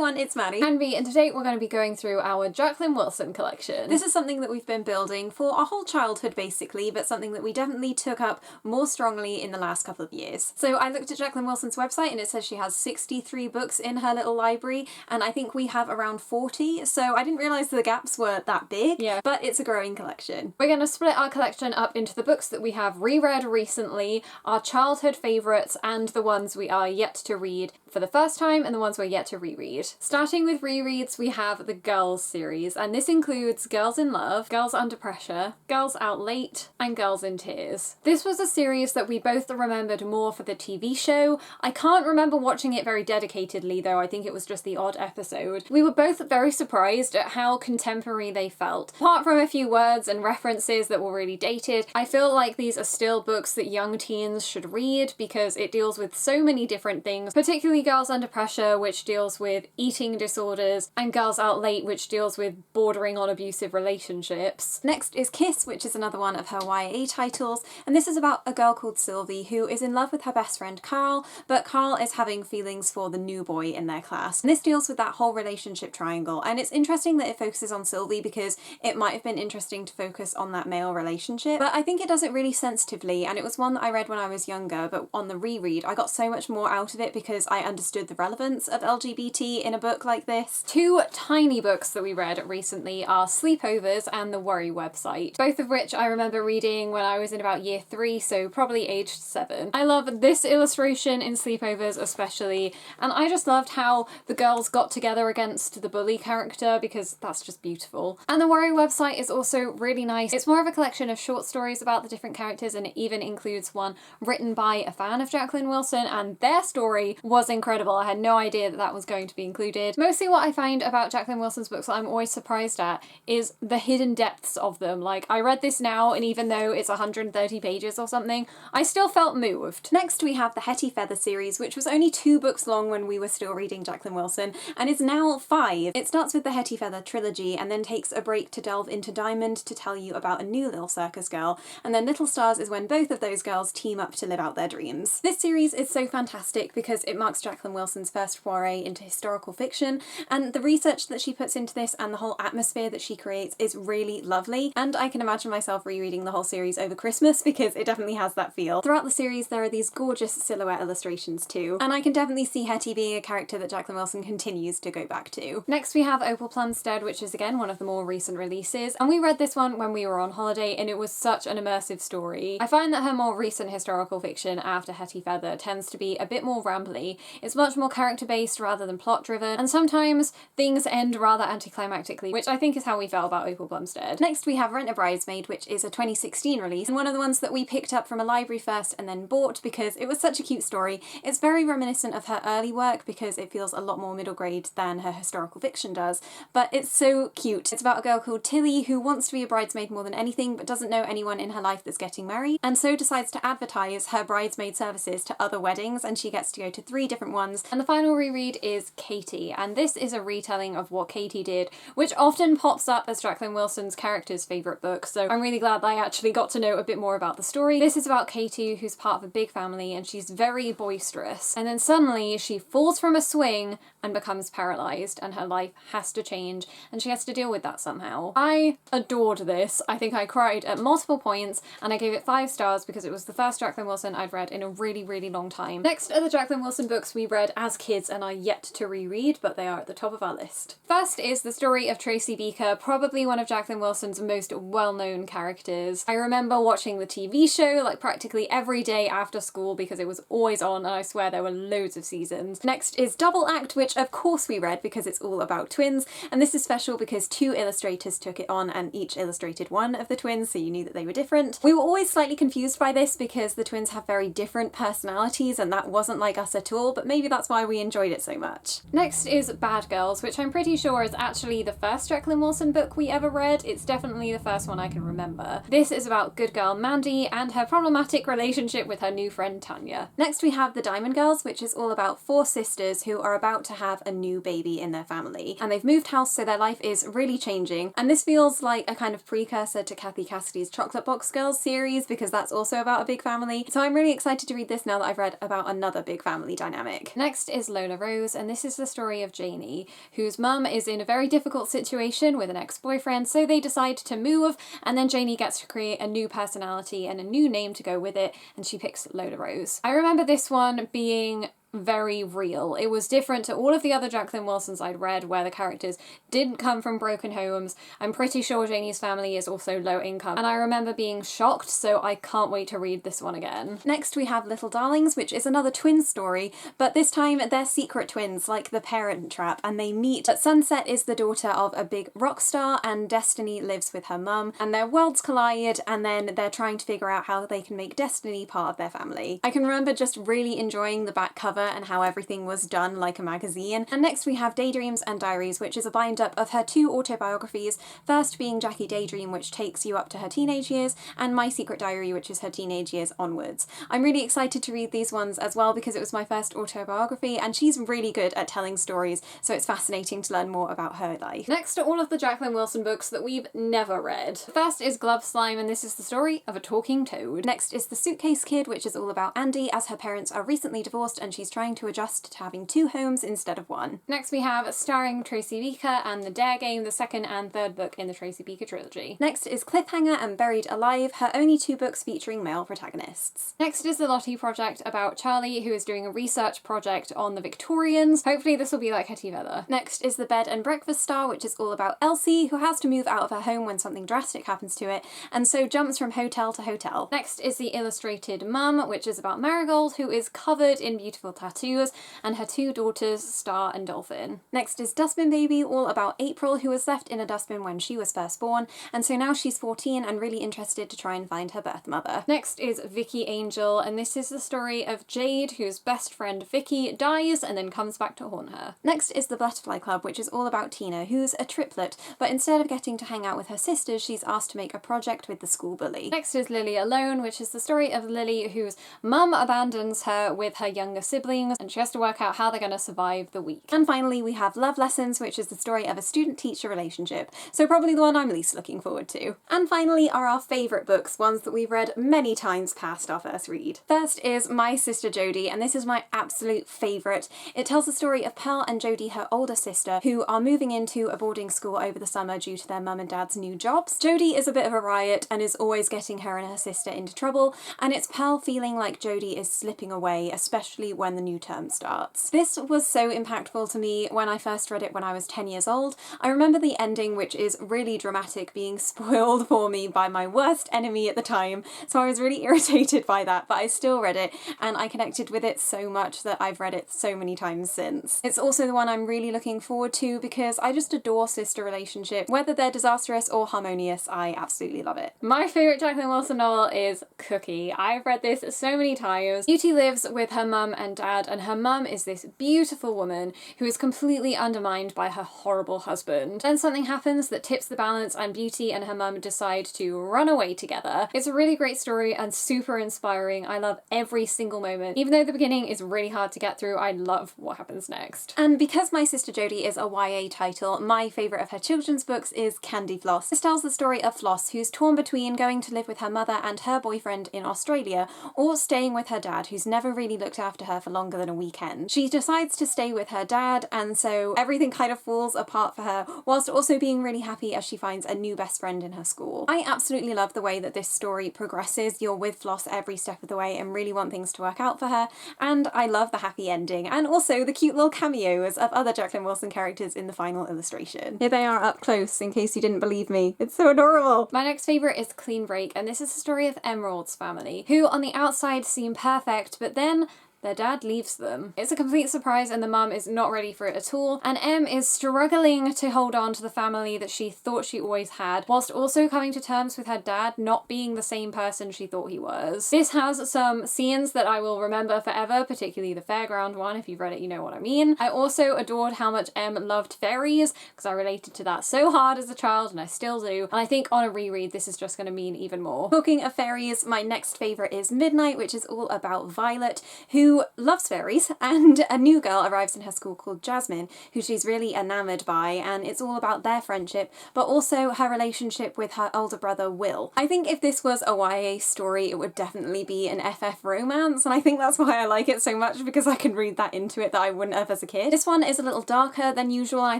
everyone, it's Maddie. And me, and today we're going to be going through our Jacqueline Wilson collection. This is something that we've been building for our whole childhood basically, but something that we definitely took up more strongly in the last couple of years. So I looked at Jacqueline Wilson's website and it says she has 63 books in her little library, and I think we have around 40, so I didn't realise the gaps were that big, but it's a growing collection. We're going to split our collection up into the books that we have reread recently, our childhood favourites, and the ones we are yet to read for the first time and the ones we're yet to reread. Starting with rereads, we have the Girls series, and this includes Girls in Love, Girls Under Pressure, Girls Out Late, and Girls in Tears. This was a series that we both remembered more for the TV show. I can't remember watching it very dedicatedly though, I think it was just the odd episode. We were both very surprised at how contemporary they felt. Apart from a few words and references that were really dated, I feel like these are still books that young teens should read because it deals with so many different things, particularly Girls Under Pressure, which deals with eating disorders, and Girls Out Late, which deals with bordering on abusive relationships. Next is Kiss, which is another one of her YA titles, and this is about a girl called Sylvie who is in love with her best friend Carl, but Carl is having feelings for the new boy in their class. And this deals with that whole relationship triangle, and it's interesting that it focuses on Sylvie because it might have been interesting to focus on that male relationship, but I think it does it really sensitively, and it was one that I read when I was younger, but on the reread I got so much more out of it because I understood the relevance of LGBT in a book like this. Two tiny books that we read recently are Sleepovers and The Worry Website, both of which I remember reading when I was in about year 3, so probably aged 7. I love this illustration in Sleepovers especially, and I just loved how the girls got together against the bully character because that's just beautiful. And The Worry Website is also really nice. It's more of a collection of short stories about the different characters, and it even includes one written by a fan of Jacqueline Wilson, and their story was incredible. I had no idea that that was going to be included. Mostly what I find about Jacqueline Wilson's books that I'm always surprised at is the hidden depths of them. Like, I read this now, and even though it's 130 pages or something, I still felt moved. Next we have the Hetty Feather series, which was only 2 books long when we were still reading Jacqueline Wilson, and is now 5. It starts with the Hetty Feather trilogy and then takes a break to delve into Diamond to tell you about a new little circus girl, and then Little Stars is when both of those girls team up to live out their dreams. This series is so fantastic because it marks Jacqueline Wilson's first foray into historical fiction, and the research that she puts into this and the whole atmosphere that she creates is really lovely, and I can imagine myself rereading the whole series over Christmas because it definitely has that feel. Throughout the series there are these gorgeous silhouette illustrations too, and I can definitely see Hetty being a character that Jacqueline Wilson continues to go back to. Next we have Opal Plumstead, which is again one of the more recent releases, and we read this one when we were on holiday and it was such an immersive story. I find that her more recent historical fiction after Hetty Feather tends to be a bit more rambly. It's much more character based rather than plot driven, and sometimes things end rather anticlimactically, which I think is how we felt about Opal Plumstead. Next we have Rent a Bridesmaid, which is a 2016 release, and one of the ones that we picked up from a library first and then bought because it was such a cute story. It's very reminiscent of her early work because it feels a lot more middle grade than her historical fiction does, but it's so cute. It's about a girl called Tilly who wants to be a bridesmaid more than anything but doesn't know anyone in her life that's getting married, and so decides to advertise her bridesmaid services to other weddings, and she gets to go to 3 different ones. And the final reread is Katie, and this is a retelling of What Katie Did, which often pops up as Jacqueline Wilson's character's favourite book, so I'm really glad that I actually got to know a bit more about the story. This is about Katie, who's part of a big family, and she's very boisterous, and then suddenly she falls from a swing and becomes paralysed, and her life has to change, and she has to deal with that somehow. I adored this. I think I cried at multiple points, and I gave it 5 stars because it was the first Jacqueline Wilson I'd read in a really, really long time. Next are the Jacqueline Wilson books we read as kids and are yet to reread, but they are at the top of our list. First is the story of Tracy Beaker, probably one of Jacqueline Wilson's most well-known characters. I remember watching the TV show like practically every day after school because it was always on, and I swear there were loads of seasons. Next is Double Act, which of course we read because it's all about twins, and this is special because 2 illustrators took it on and each illustrated one of the twins, so you knew that they were different. We were always slightly confused by this because the twins have very different personalities and that wasn't like us at all, but maybe that's why we enjoyed it so much. Next is Bad Girls, which I'm pretty sure is actually the first Jacqueline Wilson book we ever read. It's definitely the first one I can remember. This is about good girl Mandy and her problematic relationship with her new friend Tanya. Next we have The Diamond Girls, which is all about 4 sisters who are about to have a new baby in their family, and they've moved house so their life is really changing, and this feels like a kind of precursor to Kathy Cassidy's Chocolate Box Girls series because that's also about a big family, so I'm really excited to read this now that I've read about another big family dynamic. dynamic. Next is Lola Rose, and this is the story of Janie, whose mum is in a very difficult situation with an ex-boyfriend, so they decide to move, and then Janie gets to create a new personality and a new name to go with it, and she picks Lola Rose. I remember this one being very real. It was different to all of the other Jacqueline Wilsons I'd read where the characters didn't come from broken homes. I'm pretty sure Janie's family is also low income, and I remember being shocked, so I can't wait to read this one again. Next we have Little Darlings, which is another twin story, but this time they're secret twins like The Parent Trap, and they meet. But Sunset is the daughter of a big rock star and Destiny lives with her mum, and their worlds collide, and then they're trying to figure out how they can make Destiny part of their family. I can remember just really enjoying the back cover and how everything was done like a magazine. And next we have Daydreams and Diaries, which is a bind-up of her two autobiographies, first being Jackie Daydream, which takes you up to her teenage years, and My Secret Diary, which is her teenage years onwards. I'm really excited to read these ones as well because it was my first autobiography, and she's really good at telling stories, so it's fascinating to learn more about her life. Next are all of the Jacqueline Wilson books that we've never read. First is Glove Slime, and this is the story of a talking toad. Next is The Suitcase Kid, which is all about Andy as her parents are recently divorced and she's trying to adjust to having two homes instead of one. Next we have starring Tracy Beaker and The Dare Game, the second and third book in the Tracy Beaker trilogy. Next is Cliffhanger and Buried Alive, her only two books featuring male protagonists. Next is The Lottie Project about Charlie, who is doing a research project on the Victorians. Hopefully this will be like Hetty Feather. Next is The Bed and Breakfast Star, which is all about Elsie, who has to move out of her home when something drastic happens to it, and so jumps from hotel to hotel. Next is The Illustrated Mum, which is about Marigold, who is covered in beautiful tattoos, and her two daughters, Star and Dolphin. Next is Dustbin Baby, all about April, who was left in a dustbin when she was first born, and so now she's 14 and really interested to try and find her birth mother. Next is Vicky Angel, and this is the story of Jade, whose best friend Vicky dies and then comes back to haunt her. Next is The Butterfly Club, which is all about Tina, who's a triplet, but instead of getting to hang out with her sisters, she's asked to make a project with the school bully. Next is Lily Alone, which is the story of Lily, whose mum abandons her with her younger siblings, and she has to work out how they're going to survive the week. And finally we have Love Lessons, which is the story of a student-teacher relationship, so probably the one I'm least looking forward to. And finally are our favourite books, ones that we've read many times past our first read. First is My Sister Jodie, and this is my absolute favourite. It tells the story of Pearl and Jodie, her older sister, who are moving into a boarding school over the summer due to their mum and dad's new jobs. Jodie is a bit of a riot and is always getting her and her sister into trouble, and it's Pearl feeling like Jodie is slipping away, especially when the new term starts. This was so impactful to me when I first read it when I was 10 years old. I remember the ending, which is really dramatic, being spoiled for me by my worst enemy at the time, so I was really irritated by that, but I still read it and I connected with it so much that I've read it so many times since. It's also the one I'm really looking forward to because I just adore sister relationships. Whether they're disastrous or harmonious, I absolutely love it. My favourite Jacqueline Wilson novel is Cookie. I've read this so many times. Beauty lives with her mum and dad, and her mum is this beautiful woman who is completely undermined by her horrible husband. Then something happens that tips the balance and Beauty and her mum decide to run away together. It's a really great story and super inspiring. I love every single moment. Even though the beginning is really hard to get through, I love what happens next. And because My Sister Jodie is a YA title, my favourite of her children's books is Candy Floss. This tells the story of Floss, who's torn between going to live with her mother and her boyfriend in Australia, or staying with her dad, who's never really looked after her for longer than a weekend. She decides to stay with her dad, and so everything kind of falls apart for her, whilst also being really happy as she finds a new best friend in her school. I absolutely love the way that this story progresses. You're with Floss every step of the way and really want things to work out for her, and I love the happy ending, and also the cute little cameos of other Jacqueline Wilson characters in the final illustration. Here they are up close, in case you didn't believe me. It's so adorable! My next favourite is Clean Break, and this is the story of Emerald's family, who on the outside seem perfect, but then their dad leaves them. It's a complete surprise and the mum is not ready for it at all, and Em is struggling to hold on to the family that she thought she always had, whilst also coming to terms with her dad not being the same person she thought he was. This has some scenes that I will remember forever, particularly the fairground one. If you've read it, you know what I mean. I also adored how much Em loved fairies, because I related to that so hard as a child, and I still do, and I think on a reread this is just going to mean even more. Talking of fairies, my next favourite is Midnight, which is all about Violet, who who loves fairies, and a new girl arrives in her school called Jasmine, who she's really enamoured by, and it's all about their friendship, but also her relationship with her older brother Will. I think if this was a YA story, it would definitely be an FF romance, and I think that's why I like it so much, because I can read that into it that I wouldn't have as a kid. This one is a little darker than usual, and I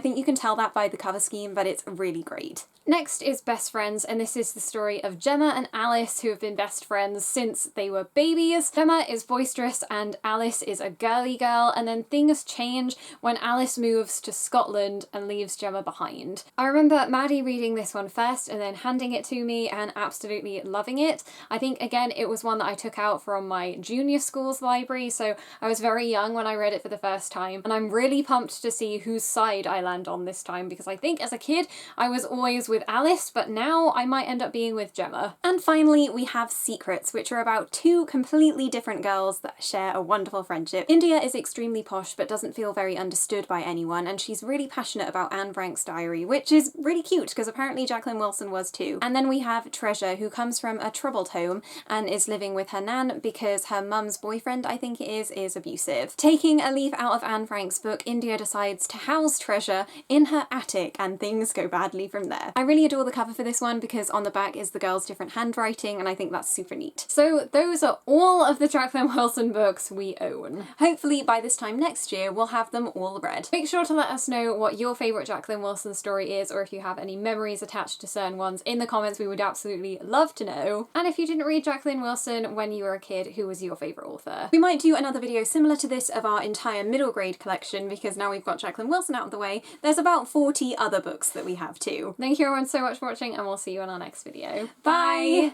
think you can tell that by the cover scheme, but it's really great. Next is Best Friends, and this is the story of Gemma and Alice, who have been best friends since they were babies. Gemma is boisterous and Alice is a girly girl, and then things change when Alice moves to Scotland and leaves Gemma behind. I remember Maddie reading this one first and then handing it to me and absolutely loving it. I think, again, it was one that I took out from my junior school's library, so I was very young when I read it for the first time, and I'm really pumped to see whose side I land on this time, because I think as a kid I was always with Alice, but now I might end up being with Gemma. And finally, we have Secrets, which are about two completely different girls that share a wonderful friendship. India is extremely posh but doesn't feel very understood by anyone, and she's really passionate about Anne Frank's diary, which is really cute because apparently Jacqueline Wilson was too. And then we have Treasure, who comes from a troubled home and is living with her nan because her mum's boyfriend, I think it is abusive. Taking a leaf out of Anne Frank's book, India decides to house Treasure in her attic, and things go badly from there. I really adore the cover for this one because on the back is the girl's different handwriting, and I think that's super neat. So those are all of the Jacqueline Wilson books we own. Hopefully by this time next year we'll have them all read. Make sure to let us know what your favourite Jacqueline Wilson story is, or if you have any memories attached to certain ones in the comments. We would absolutely love to know. And if you didn't read Jacqueline Wilson when you were a kid, who was your favourite author? We might do another video similar to this of our entire middle grade collection, because now we've got Jacqueline Wilson out of the way, there's about 40 other books that we have too. Thank you everyone so much for watching, and we'll see you in our next video. Bye!